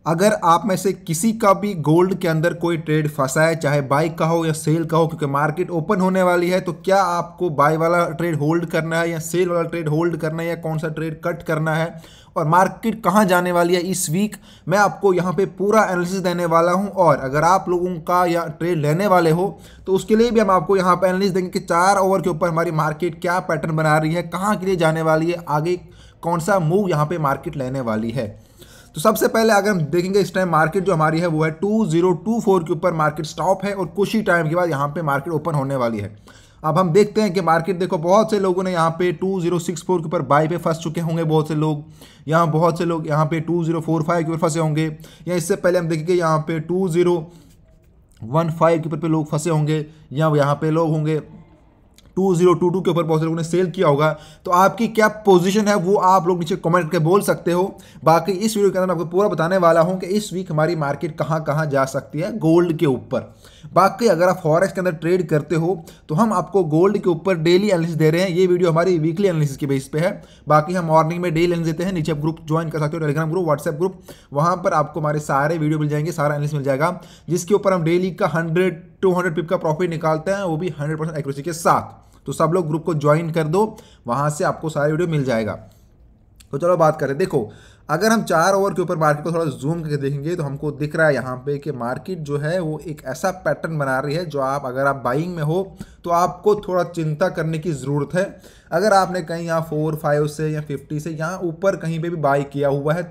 अगर आप में से किसी का भी गोल्ड के अंदर कोई ट्रेड फंसा है, चाहे बाई का हो या सेल का हो, क्योंकि मार्केट ओपन होने वाली है, तो क्या आपको बाई वाला ट्रेड होल्ड करना है या सेल वाला ट्रेड होल्ड करना है या कौन सा ट्रेड कट करना है और मार्केट कहां जाने वाली है इस वीक, मैं आपको यहां पे पूरा एनालिसिस देने वाला हूं। और अगर आप लोगों का या ट्रेड लेने वाले हो तो उसके लिए भी हम आपको यहां पे एनालिसिस देंगे कि 4 ओवर के ऊपर हमारी मार्केट क्या पैटर्न बना रही है, कहां के लिए जाने वाली है, आगे कौन सा मूव यहां पे मार्केट लेने वाली है। तो सबसे पहले अगर हम देखेंगे इस टाइम मार्केट जो हमारी है वो है 2024 के ऊपर मार्केट स्टॉप है और कुछ ही टाइम के बाद यहाँ पे मार्केट ओपन होने वाली है। अब हम देखते हैं कि मार्केट, देखो बहुत से लोगों ने यहाँ पे 2064 के ऊपर बाई पे फंस चुके होंगे, बहुत से लोग यहाँ, बहुत से लोग यहाँ पे 2045 के ऊपर फंसे होंगे, या इससे पहले हम देखेंगे यहाँ पे 2015 के ऊपर पे लोग फंसे होंगे, या यहाँ पे लोग होंगे 2022 के ऊपर बहुत से लोगों ने सेल किया होगा। तो आपकी क्या पोजीशन है वो आप लोग नीचे कमेंट करके बोल सकते हो। बाकी इस वीडियो के अंदर मैं आपको पूरा बताने वाला हूं कि इस वीक हमारी मार्केट कहां कहां जा सकती है गोल्ड के ऊपर। बाकी अगर आप फॉरेक्स के अंदर ट्रेड करते हो तो हम आपको गोल्ड के ऊपर डेली एनालिसिस दे रहे हैं। ये वीडियो हमारी वीकली एनालिसिस के बेस पे है। बाकी हम मॉर्निंग में डेली एनालिसिस देते हैं। नीचे आप ग्रुप ज्वाइन कर सकते हो, टेलीग्राम ग्रुप, व्हाट्सएप ग्रुप, वहां पर आपको हमारे सारे वीडियो मिल जाएंगे, सारा एनालिसिस मिल जाएगा, जिसके ऊपर हम डेली का 100-200 पिप का प्रॉफिट निकालते हैं, वो भी 100% एक्यूरेसी के साथ। तो सब लोग ग्रुप को ज्वाइन कर दो, वहां से आपको सारे वीडियो मिल जाएगा। तो चलो बात करें। देखो अगर हम 4 ओवर के ऊपर मार्केट को थोड़ा जूम करके देखेंगे तो हमको दिख रहा है यहाँ पे कि मार्केट जो है वो एक ऐसा पैटर्न बना रही है जो आप, अगर आप बाइंग में हो तो आपको थोड़ा चिंता करने की ज़रूरत है। अगर आपने कहीं यहाँ 4-5 से या 50 से यहाँ ऊपर कहीं पे भी बाई किया हुआ है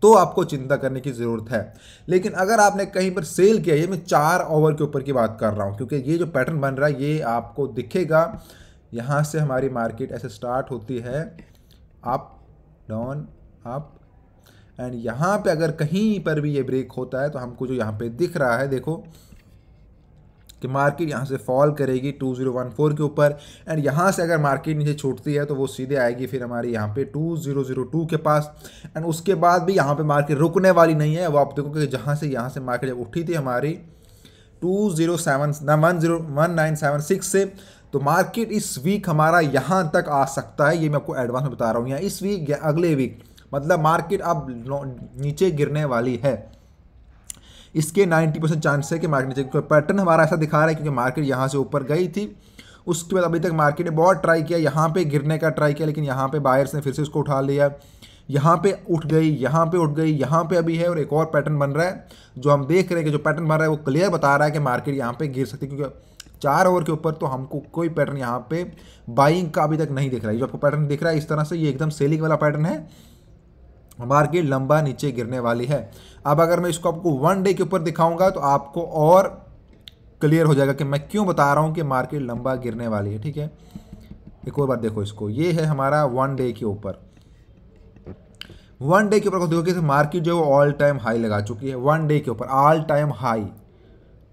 तो आपको चिंता करने की ज़रूरत है। लेकिन अगर आपने कहीं पर सेल किया, ये मैं 4 ओवर के ऊपर की बात कर रहा हूँ, क्योंकि ये जो पैटर्न बन रहा है ये आपको दिखेगा। यहाँ से हमारी मार्केट ऐसे स्टार्ट होती है, अप डाउन अप, एंड यहाँ पे अगर कहीं पर भी ये ब्रेक होता है तो हमको जो यहाँ पे दिख रहा है, देखो कि मार्केट यहाँ से फॉल करेगी 2014 के ऊपर, एंड यहाँ से अगर मार्केट नीचे छूटती है तो वो सीधे आएगी फिर हमारी यहाँ पे 2002 के पास, एंड उसके बाद भी यहाँ पे मार्केट रुकने वाली नहीं है। वो आप देखोगे कि जहाँ से यहाँ से मार्केट जब उठी थी हमारी 1976 से, तो मार्केट इस वीक हमारा यहाँ तक आ सकता है। ये मैं आपको एडवांस में बता रहा हूँ, या इस वीक या अगले वीक, मतलब मार्केट अब नीचे गिरने वाली है। इसके 90% चांस है कि मार्केट नीचे, पैटर्न हमारा ऐसा दिखा रहा है क्योंकि मार्केट यहाँ से ऊपर गई थी, उसके बाद अभी तक मार्केट ने बहुत ट्राई किया, यहाँ पे गिरने का ट्राई किया, लेकिन यहाँ पे बायर्स ने फिर से उसको उठा लिया, यहाँ पे उठ गई, यहाँ पे उठ गई, यहाँ पे अभी है, और एक और पैटर्न बन रहा है जो हम देख रहे हैं कि जो पैटर्न बन रहा है वो क्लियर बता रहा है कि मार्केट यहाँ पे गिर सकती है, क्योंकि 4 ओवर के ऊपर तो हमको कोई पैटर्न यहाँ पे बाइंग का अभी तक नहीं दिख रहा है। जो आपको पैटर्न दिख रहा है इस तरह से, ये एकदम सेलिंग वाला पैटर्न है, मार्केट लंबा नीचे गिरने वाली है। अब अगर मैं इसको आपको 1 डे के ऊपर दिखाऊंगा तो आपको और क्लियर हो जाएगा कि मैं क्यों बता रहा हूं कि मार्केट लंबा गिरने वाली है। ठीक है, एक और बार देखो इसको, ये है हमारा 1 डे के ऊपर। 1 डे के ऊपर देखो कि मार्केट जो है वो ऑल टाइम हाई लगा चुकी है। 1 डे के ऊपर ऑल टाइम हाई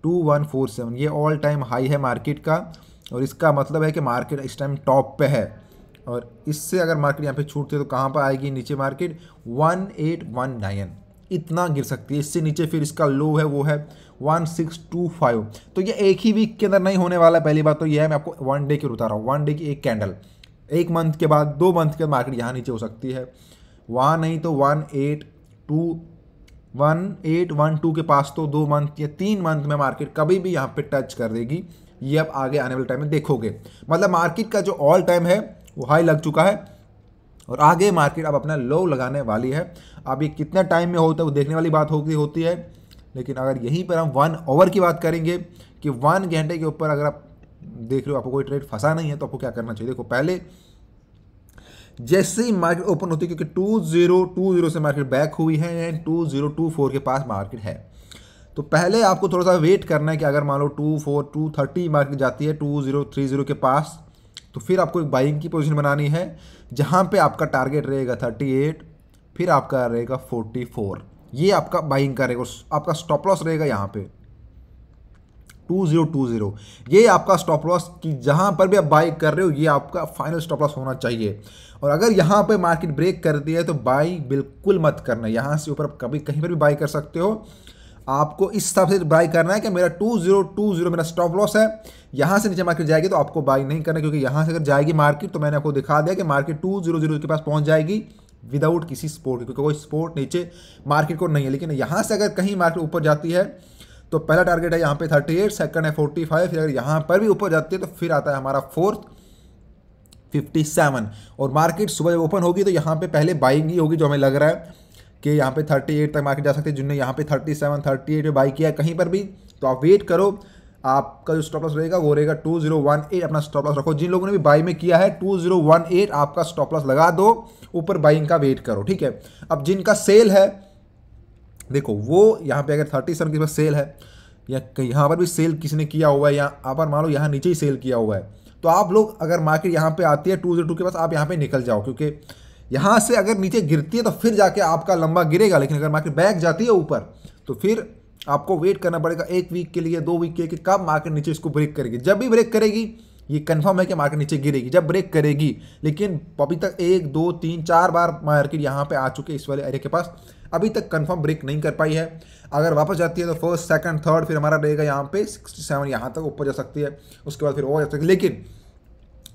2147, ये ऑल टाइम हाई है मार्केट का, और इसका मतलब है कि मार्केट इस टाइम टॉप पे है। और इससे अगर मार्केट यहाँ पे छूटती है तो कहाँ पर आएगी नीचे मार्केट 1819, इतना गिर सकती है। इससे नीचे फिर इसका लो है वो है 1625। तो ये एक ही वीक के अंदर नहीं होने वाला। पहली बात तो ये है, मैं आपको 1 डे की बता रहा हूँ। 1 डे की एक कैंडल, 1 मंथ के बाद 2 मंथ के बाद मार्केट यहाँ नीचे हो सकती है, वहाँ नहीं तो 1812 के पास तो 2 मंथ या 3 मंथ में मार्केट कभी भी यहाँ पे टच कर देगी। ये आप आगे आने वाले टाइम में देखोगे। मतलब मार्केट का जो ऑल टाइम है वो हाई लग चुका है और आगे मार्केट अब अपना लो लगाने वाली है। अब ये कितना टाइम में होता है वो देखने वाली बात होती है। लेकिन अगर यहीं पर हम 1 ओवर की बात करेंगे कि 1 घंटे के ऊपर अगर आप देख रहे हो आपको कोई ट्रेड फंसा नहीं है तो आपको क्या करना चाहिए। देखो पहले जैसे ही मार्केट ओपन होती है, क्योंकि 2020 से मार्केट बैक हुई है एंड 2024 के पास मार्केट है, तो पहले आपको थोड़ा सा वेट करना है कि अगर मान लो 230 मार्केट जाती है 2030 के पास, तो फिर आपको एक बाइंग की पोजीशन बनानी है जहां पे आपका टारगेट रहेगा 38, फिर आपका रहेगा 44, ये आपका बाइंग का रहेगा। आपका स्टॉप लॉस रहेगा यहाँ पे 2020, ये आपका स्टॉप लॉस कि जहां पर भी आप बाई कर रहे हो ये आपका फाइनल स्टॉप लॉस होना चाहिए। और अगर यहाँ पे मार्केट ब्रेक करती है तो बाई बिल्कुल मत करना। यहाँ से ऊपर कभी कहीं पर भी बाई कर सकते हो। आपको इस हिसाब से बाई करना है कि मेरा 2020 मेरा स्टॉप लॉस है, यहाँ से नीचे मार्केट जाएगी तो आपको बाई नहीं करना, क्योंकि यहाँ से अगर जाएगी मार्केट तो मैंने आपको दिखा दिया कि मार्केट 200 के पास पहुँच जाएगी विदाउट किसी सपोर्ट के, क्योंकि कोई सपोर्ट नीचे मार्केट को नहीं है। लेकिन यहाँ से अगर कहीं मार्केट ऊपर जाती है तो पहला टारगेट है यहाँ पे 38, सेकंड है 45, फिर अगर यहाँ पर भी ऊपर जाती है तो फिर आता है हमारा फोर्थ 57। और मार्केट सुबह जब ओपन होगी तो यहाँ पे पहले बाइंग ही होगी, जो हमें लग रहा है कि यहाँ पे 38 तक मार्केट जा सकती है। जिनने यहाँ पे 37, 38 पे बाई किया है कहीं पर भी, तो आप वेट करो। आपका जो स्टॉप लॉस रहेगा वो रहेगा 2018, अपना स्टॉप लॉस रखो। जिन लोगों ने भी बाई में किया है 2018 आपका स्टॉप लॉस लगा दो, ऊपर बाइंग का वेट करो, ठीक है। अब जिनका सेल है, देखो वो यहाँ पे अगर 37 के पास सेल है या यहाँ पर भी सेल किसी ने किया हुआ है, या आप मान लो यहाँ नीचे ही सेल किया हुआ है, तो आप लोग अगर मार्केट यहाँ पे आती है 202 के पास, आप यहाँ पे निकल जाओ, क्योंकि यहाँ से अगर नीचे गिरती है तो फिर जाके आपका लंबा गिरेगा। लेकिन अगर मार्केट बैक जाती है ऊपर तो फिर आपको वेट करना पड़ेगा 1 वीक के लिए, 2 वीक के लिए, कि कब मार्केट नीचे इसको ब्रेक करेगी। जब भी ब्रेक करेगी ये कंफर्म है कि मार्केट नीचे गिरेगी, जब ब्रेक करेगी। लेकिन अभी तक 1, 2, 3, 4 बार मार्केट यहाँ पे आ चुके इस वाले एरिया के पास, अभी तक कंफर्म ब्रेक नहीं कर पाई है। अगर वापस जाती है तो फर्स्ट, सेकंड, थर्ड, फिर हमारा रहेगा यहाँ पे 67, यहाँ तक ऊपर जा सकती है, उसके बाद फिर और जा सकती है। लेकिन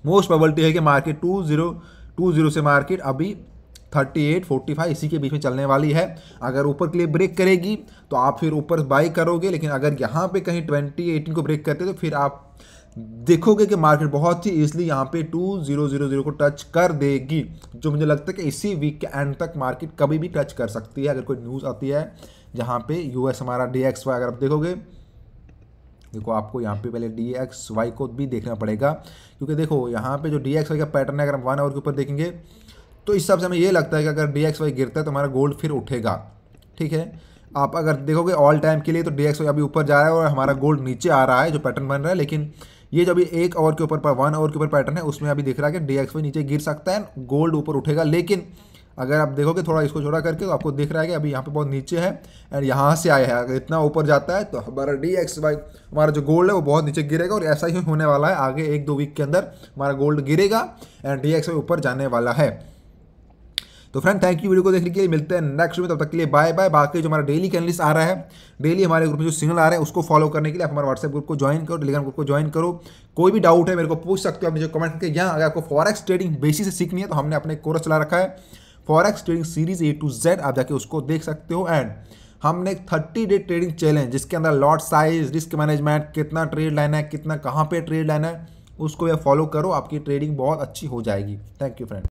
मोस्ट प्रोबेबिलिटी है कि मार्केट 2020 से मार्केट अभी 38, 45 इसी के बीच में चलने वाली है। अगर ऊपर के लिए ब्रेक करेगी तो आप फिर ऊपर बाई करोगे। लेकिन अगर यहाँ पे कहीं 2018 को ब्रेक करते तो फिर आप देखोगे कि मार्केट बहुत ही ईजिली यहाँ पे 2000 को टच कर देगी, जो मुझे लगता है कि इसी वीक के एंड तक मार्केट कभी भी टच कर सकती है। अगर कोई न्यूज़ आती है जहाँ पे यूएस हमारा DXY, अगर आप देखोगे, देखो आपको यहाँ पे पहले DXY को भी देखना पड़ेगा, क्योंकि देखो यहाँ पे जो DXY का पैटर्न है, अगर हम 1 आवर के ऊपर देखेंगे तो इस हिसाब से हमें ये लगता है कि अगर DXY गिरता है तो हमारा गोल्ड फिर उठेगा, ठीक है। आप अगर देखोगे ऑल टाइम के लिए तो DXY अभी ऊपर जा रहा है और हमारा गोल्ड नीचे आ रहा है, जो पैटर्न बन रहा है। लेकिन ये जो अभी 1 आवर के ऊपर 1 आवर के ऊपर पैटर्न है, उसमें अभी दिख रहा है कि DXY नीचे गिर सकता है, गोल्ड ऊपर उठेगा। लेकिन अगर आप देखोगे थोड़ा इसको छोड़ा करके तो आपको दिख रहा है कि अभी यहाँ पे बहुत नीचे है एंड यहाँ से आया है। अगर इतना ऊपर जाता है तो हमारा DXY, हमारा जो गोल्ड है वो बहुत नीचे गिरेगा, और ऐसा ही होने वाला है। आगे 1-2 वीक के अंदर हमारा गोल्ड गिरेगा एंड DXY ऊपर जाने वाला है। तो फ्रेंड थैंक यू वीडियो को देखने के लिए, मिलते हैं नेक्स्ट वीडियो, तब तक के लिए बाय बाय। बाकी जो हमारा डेली कैनलिस्ट आ रहा है, डेली हमारे ग्रुप में जो सिग्नल आ रहे हैं उसको फॉलो करने के लिए आप हमारे व्हाट्सएप ग्रुप को ज्वाइन करो, टेलीग्राम ग्रुप को ज्वाइन करो। कोई भी डाउट है मेरे को पूछ सकते हो आप मुझे कमेंट करके। यहाँ अगर आपको फॉरेक्स ट्रेडिंग बेसिक से सीखनी है तो हमने अपने कोर्स चला रखा है, forex trading series A to Z, आप जाके उसको देख सकते हो। एंड हमने 30 डे ट्रेडिंग चैलेंज, जिसके अंदर लॉट साइज, रिस्क मैनेजमेंट, कितना ट्रेड लाना है, कितना कहाँ पे ट्रेड लाना है, उसको ये फॉलो करो, आपकी ट्रेडिंग बहुत अच्छी हो जाएगी। Thank you friend.